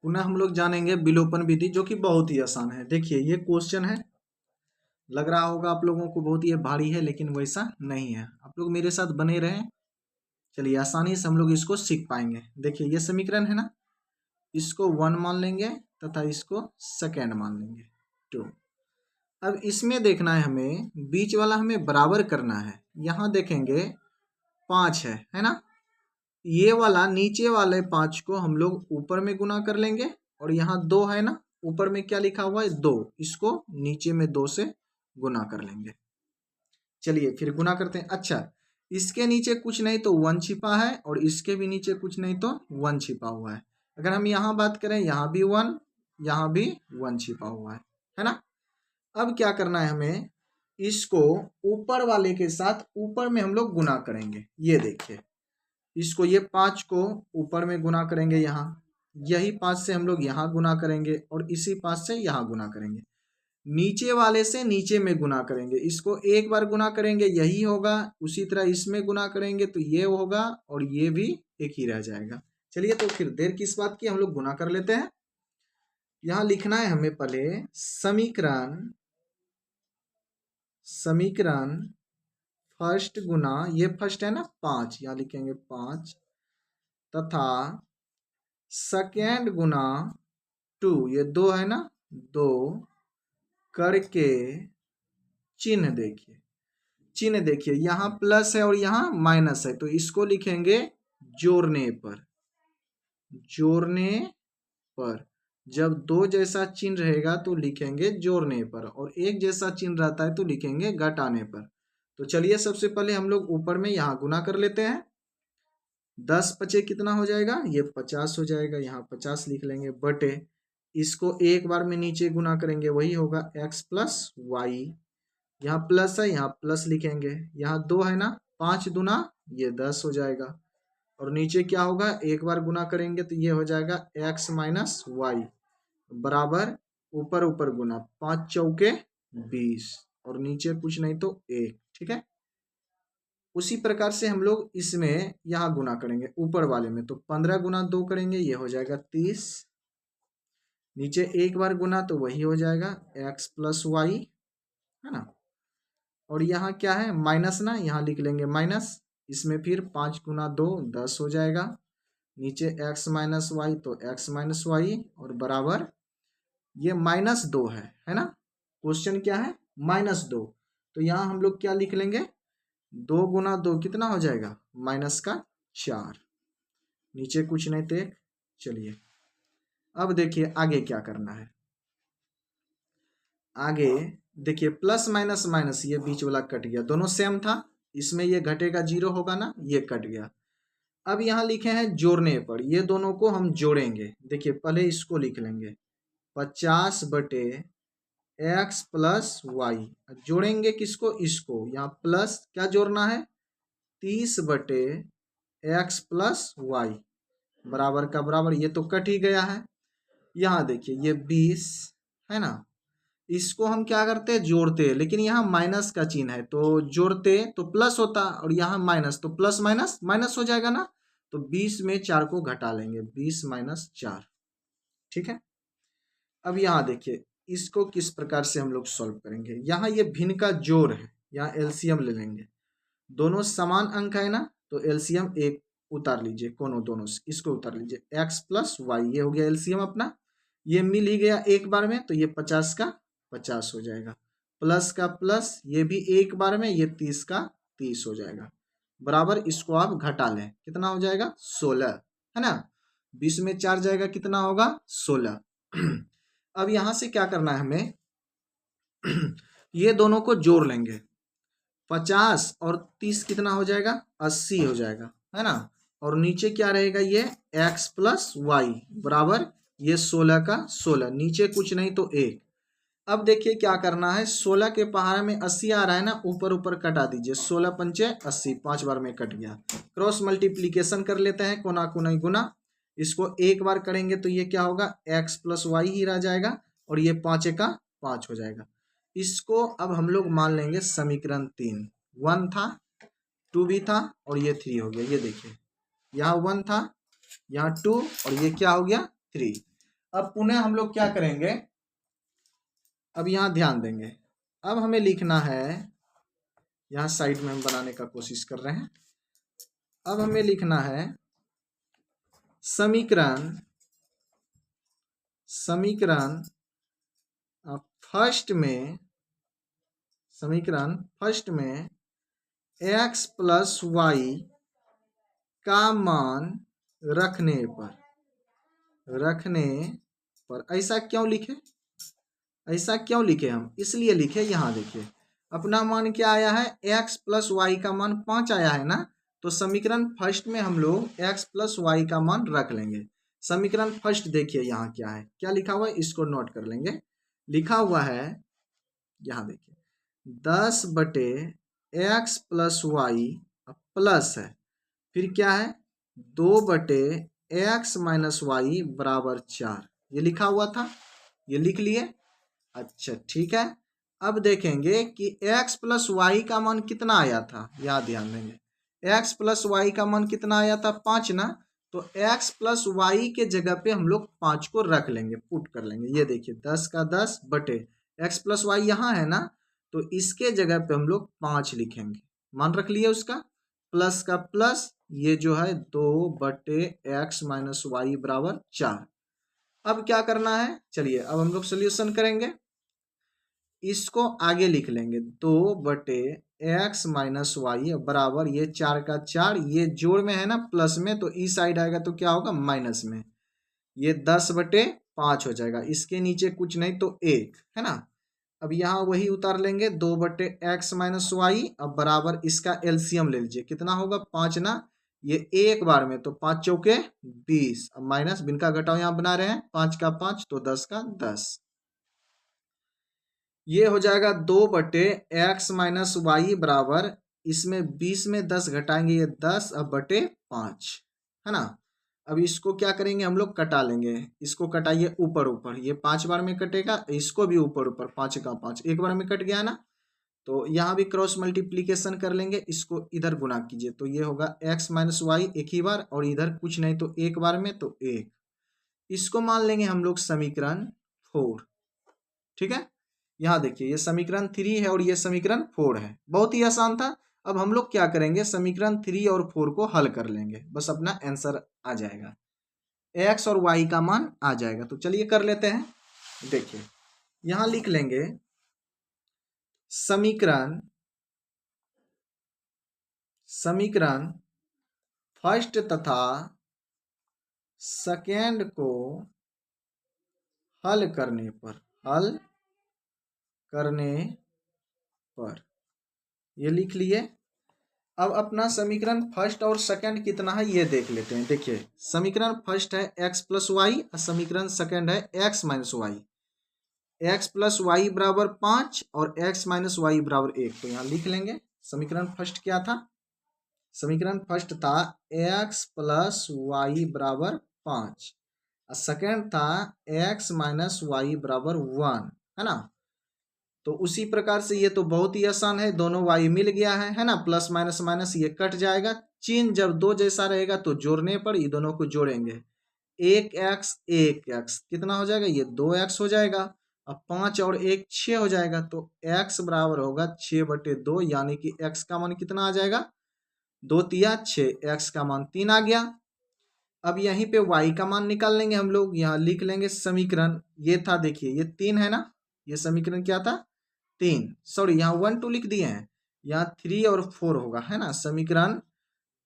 पुनः हम लोग जानेंगे विलोपन विधि, जो कि बहुत ही आसान है। देखिए ये क्वेश्चन है, लग रहा होगा आप लोगों को बहुत ही भारी है, लेकिन वैसा नहीं है। आप लोग मेरे साथ बने रहें, चलिए आसानी से हम लोग इसको सीख पाएंगे। देखिए ये समीकरण है ना, इसको 1 मान लेंगे तथा इसको सेकेंड मान लेंगे 2। अब इसमें देखना है हमें, बीच वाला हमें बराबर करना है। यहाँ देखेंगे 5 है ना, ये वाला नीचे वाले 5 को हम लोग ऊपर में गुना कर लेंगे, और यहाँ 2 है ना, ऊपर में क्या लिखा हुआ है 2, इसको नीचे में 2 से गुना कर लेंगे। चलिए फिर गुना करते हैं। अच्छा, इसके नीचे कुछ नहीं तो 1 छिपा है, और इसके भी नीचे कुछ नहीं तो 1 छिपा हुआ है। अगर हम यहाँ बात करें, यहाँ भी 1, यहाँ भी 1 छिपा हुआ है ना। अब क्या करना है हमें, इसको ऊपर वाले के साथ ऊपर में हम लोग गुना करेंगे। ये देखिए, इसको ये 5 को ऊपर में गुना करेंगे, यहाँ यही 5 से हम लोग यहाँ गुना करेंगे, और इसी 5 से यहाँ गुना करेंगे। नीचे वाले से नीचे में गुना करेंगे, इसको एक बार गुना करेंगे यही होगा, उसी तरह इसमें गुना करेंगे तो ये होगा, और ये भी एक ही रह जाएगा। चलिए तो फिर देर किस बात की, हम लोग गुना कर लेते हैं। यहाँ लिखना है हमें पहले समीकरण फर्स्ट गुना, ये फर्स्ट है ना 5, यहाँ लिखेंगे 5, तथा सेकेंड गुना 2, ये 2 है ना 2, करके चिन्ह देखिए यहाँ प्लस है और यहाँ माइनस है, तो इसको लिखेंगे जोड़ने पर। जब 2 जैसा चिन्ह रहेगा तो लिखेंगे जोड़ने पर, और 1 जैसा चिन्ह रहता है तो लिखेंगे घटाने पर। तो चलिए सबसे पहले हम लोग ऊपर में यहाँ गुना कर लेते हैं। 10 पचे कितना हो जाएगा, ये 50 हो जाएगा, यहाँ 50 लिख लेंगे, बटे इसको एक बार में नीचे गुना करेंगे, वही होगा x प्लस वाई। यहाँ प्लस है, यहाँ प्लस लिखेंगे, यहाँ 2 है ना, 5 दूना ये 10 हो जाएगा, और नीचे क्या होगा, एक बार गुना करेंगे तो ये हो जाएगा x माइनस वाई, बराबर ऊपर ऊपर गुना, 5 चौके 20, और नीचे कुछ नहीं तो 1। ठीक है, उसी प्रकार से हम लोग इसमें यहाँ गुना करेंगे ऊपर वाले में, तो 15 गुना 2 करेंगे, ये हो जाएगा 30, नीचे एक बार गुना तो वही हो जाएगा x प्लस वाई, है ना। और यहाँ क्या है, माइनस ना, यहाँ लिख लेंगे माइनस, इसमें फिर 5 गुना 2 10 हो जाएगा, नीचे x माइनस वाई तो x माइनस वाई, और बराबर ये -2 है ना। क्वेश्चन क्या है, -2, तो यहाँ हम लोग क्या लिख लेंगे, 2 गुना 2 कितना हो जाएगा, -4, नीचे कुछ नहीं तो 1। चलिए अब देखिए आगे क्या करना है। आगे देखिए प्लस माइनस माइनस, ये बीच वाला कट गया, दोनों सेम था, इसमें ये घटेगा 0 होगा ना, ये कट गया। अब यहाँ लिखे हैं जोड़ने पर, ये दोनों को हम जोड़ेंगे। देखिए पहले इसको लिख लेंगे 50 बटे x प्लस वाई, जोड़ेंगे किसको, इसको, यहाँ प्लस क्या जोड़ना है 30 बटे x प्लस वाई, बराबर का बराबर, ये तो कट ही गया है। यहाँ देखिए ये 20 है ना, इसको हम क्या करते हैं, जोड़ते हैं, लेकिन यहाँ माइनस का चिन्ह है, तो जोड़ते तो प्लस होता, और यहाँ माइनस, तो प्लस माइनस माइनस हो जाएगा ना, तो 20 में 4 को घटा लेंगे, 20 माइनस 4। ठीक है, अब यहाँ देखिए इसको किस प्रकार से हम लोग सॉल्व करेंगे। यहाँ ये भिन्न का जोड़ है, यहाँ एलसीएम ले लेंगे, दोनों समान अंक है ना, तो एलसीएम एक उतार लीजिए, कोनो दोनों से इसको उतार लीजिए, x प्लस वाई, ये हो गया एलसीएम अपना, ये मिल ही गया एक बार में, तो ये 50 का 50 हो जाएगा, प्लस का प्लस, ये भी एक बार में, ये 30 का 30 हो जाएगा, बराबर इसको आप घटा लें, कितना हो जाएगा 16, है ना। 20 में 4 जाएगा, कितना होगा 16। अब यहाँ से क्या करना है हमें, ये दोनों को जोड़ लेंगे, 50 और 30 कितना हो जाएगा 80 हो जाएगा, है ना। और नीचे क्या रहेगा, ये x प्लस वाई, बराबर ये 16 का 16, नीचे कुछ नहीं तो 1। अब देखिए क्या करना है, 16 के पहाड़ में 80 आ रहा है ना, ऊपर ऊपर कटा दीजिए, 16 पंचे 80, 5 बार में कट गया। क्रॉस मल्टीप्लीकेशन कर लेते हैं, कोना कोना गुना, इसको एक बार करेंगे तो ये क्या होगा, x प्लस वाई ही रह जाएगा, और ये 5 का 5 हो जाएगा। इसको अब हम लोग मान लेंगे समीकरण 3, 1 था 2 भी था, और ये 3 हो गया। ये देखिए यहाँ 1 था, यहाँ 2, और ये क्या हो गया 3। अब पुनः हम लोग क्या करेंगे, अब यहाँ ध्यान देंगे। अब हमें लिखना है, यहाँ साइड में हम बनाने का कोशिश कर रहे हैं। अब हमें लिखना है समीकरण फर्स्ट में, समीकरण फर्स्ट में x प्लस वाई का मान रखने पर ऐसा क्यों लिखे, हम इसलिए लिखे, यहाँ देखिए अपना मान क्या आया है, x प्लस वाई का मान 5 आया है ना। तो समीकरण फर्स्ट में हम लोग x प्लस वाई का मान रख लेंगे। समीकरण फर्स्ट देखिए यहाँ क्या है, क्या लिखा हुआ है, इसको नोट कर लेंगे। लिखा हुआ है यहाँ देखिए 10 बटे एक्स प्लस वाई प्लस है, फिर क्या है 2 बटे एक्स माइनस वाई बराबर 4, ये लिखा हुआ था, ये लिख लिए। अच्छा ठीक है, अब देखेंगे कि x प्लस वाई का मान कितना आया था, याद ध्यान देंगे। x प्लस वाई का मान कितना आया था, 5 ना। तो x प्लस वाई के जगह पे हम लोग 5 को रख लेंगे, पुट कर लेंगे। ये देखिए 10 का 10 बटे x प्लस वाई यहाँ है ना, तो इसके जगह पे हम लोग 5 लिखेंगे, मान रख लिए उसका, प्लस का प्लस, ये जो है 2 बटे एक्स माइनस वाई बराबर 4। अब क्या करना है, चलिए अब हम लोग सोल्यूशन करेंगे। इसको आगे लिख लेंगे, 2 बटे एक्स माइनस वाई बराबर, ये 4 का 4, ये जोड़ में है ना प्लस में, तो इस साइड आएगा तो क्या होगा माइनस में, ये 10 बटे 5 हो जाएगा। इसके नीचे कुछ नहीं तो 1 है ना। अब यहाँ वही उतार लेंगे, 2 बटे एक्स माइनस वाई, अब बराबर इसका एलसीएम ले लीजिए, कितना होगा 5 ना, ये एक बार में तो 5 चौके 20, अब माइनस बिन का घटाव यहाँ बना रहे हैं, 5 का 5 तो 10 का 10, ये हो जाएगा 2 बटे एक्स माइनस वाई बराबर, इसमें 20 में 10 घटाएंगे, ये 10 अब बटे 5 है ना। अब इसको क्या करेंगे, हम लोग कटा लेंगे, इसको कटाइए ऊपर ऊपर, ये 5 बार में कटेगा, इसको भी ऊपर ऊपर, 5 का 5 एक बार में कट गया ना। तो यहाँ भी क्रॉस मल्टीप्लीकेशन कर लेंगे, इसको इधर गुना कीजिए, तो ये होगा एक्स माइनस वाई एक ही बार, और इधर कुछ नहीं तो एक बार में तो एक, इसको मान लेंगे हम लोग समीकरण 4। ठीक है, यहाँ देखिए ये समीकरण 3 है और ये समीकरण 4 है, बहुत ही आसान था। अब हम लोग क्या करेंगे, समीकरण 3 और 4 को हल कर लेंगे, बस अपना आंसर आ जाएगा, एक्स और वाई का मान आ जाएगा। तो चलिए कर लेते हैं। देखिए यहाँ लिख लेंगे समीकरण फर्स्ट तथा सेकेंड को हल करने पर ये लिख लिए। अब अपना समीकरण फर्स्ट और सेकंड कितना है ये देख लेते हैं। देखिए समीकरण फर्स्ट है x प्लस वाई और समीकरण सेकंड है x minus y. X plus y बराबर 5 और x माइनस वाई बराबर 1, तो यहाँ लिख लेंगे। समीकरण फर्स्ट क्या था, समीकरण फर्स्ट था x प्लस वाई बराबर 5 और सेकंड था x माइनस वाई बराबर 1, है ना। तो उसी प्रकार से ये तो बहुत ही आसान है, दोनों y मिल गया है ना, प्लस माइनस माइनस ये कट जाएगा, चिन्ह जब दो जैसा रहेगा तो जोड़ने पर ये दोनों को जोड़ेंगे, 1x कितना हो जाएगा, ये 2x हो जाएगा। अब 5 और 1 6 हो जाएगा, तो x बराबर होगा 6 बटे 2, यानी कि x का मान कितना आ जाएगा, 2 तिया 6, x का मान 3 आ गया। अब यहीं पे y का मान निकाल लेंगे हम लोग, यहाँ लिख लेंगे समीकरण, ये था देखिए ये 3 है ना, ये समीकरण क्या था 3, सॉरी यहाँ 1 2 लिख दिए हैं, यहाँ 3 और 4 होगा, है ना। समीकरण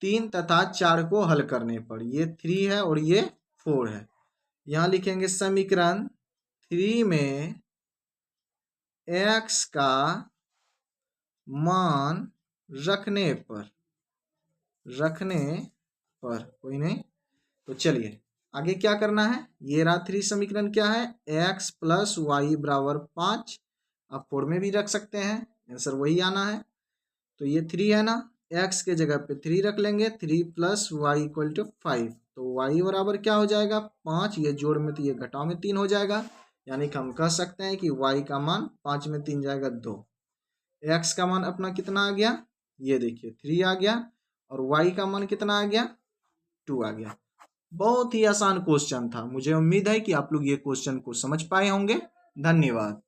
3 तथा 4 को हल करने पर, ये 3 है और ये 4 है, यहाँ लिखेंगे समीकरण 3 में x का मान रखने पर कोई नहीं। तो चलिए आगे क्या करना है, ये रहा 3 समीकरण क्या है, x प्लस वाई बराबर 5, आप 4 में भी रख सकते हैं, आंसर वही आना है। तो ये 3 है ना, x के जगह पे 3 रख लेंगे, 3 प्लस वाई इक्वल टू 5, तो y बराबर क्या हो जाएगा 5, ये जोड़ में तो ये घटाव में 3 हो जाएगा, यानी कि हम कह सकते हैं कि y का मान 5 में 3 जाएगा 2। x का मान अपना कितना आ गया, ये देखिए 3 आ गया, और y का मान कितना आ गया 2 आ गया। बहुत ही आसान क्वेश्चन था। मुझे उम्मीद है कि आप लोग ये क्वेश्चन को समझ पाए होंगे। धन्यवाद।